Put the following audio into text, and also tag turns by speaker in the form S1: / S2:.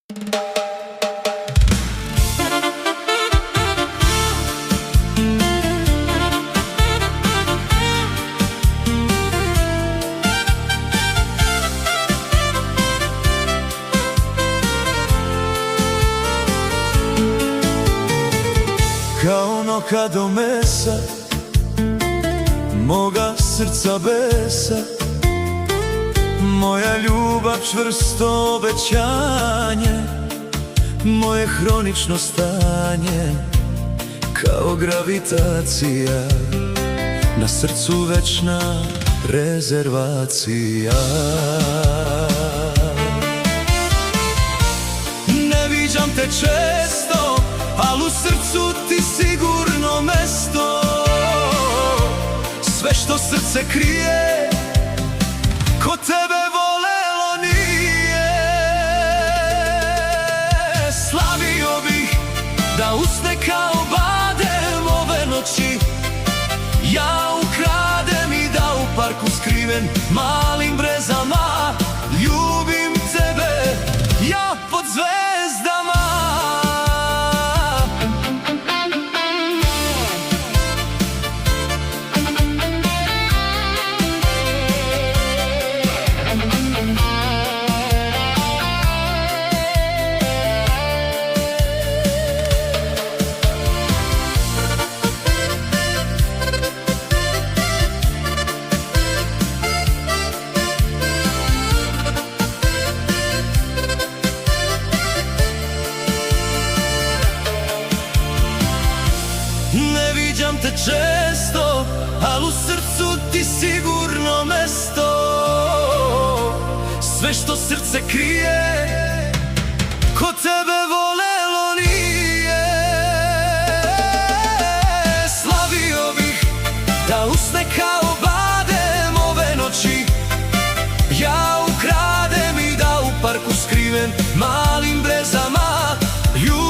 S1: Kao noka do mesa moga srca besa, moja ljubav čvrsto obećanje, moje hronično stanje. Kao gravitacija, na srcu večna rezervacija. Ne viđam te često, al u srcu ti sigurno mesto. Sve što srce krije, ko tebe volelo nije. Slavio bih da usne kao badem ove noći, ja ukradem i da u parku skriven malim brezama ljubim tebe, ja pod zvezdama. Ne viđam te često, al u srcu ti sigurno mesto. Sve što srce krije, ko tebe volelo nije. Slavio bih da usne kao badem ove noći, ja ukradem i da u parku skriven malim brezama ljubim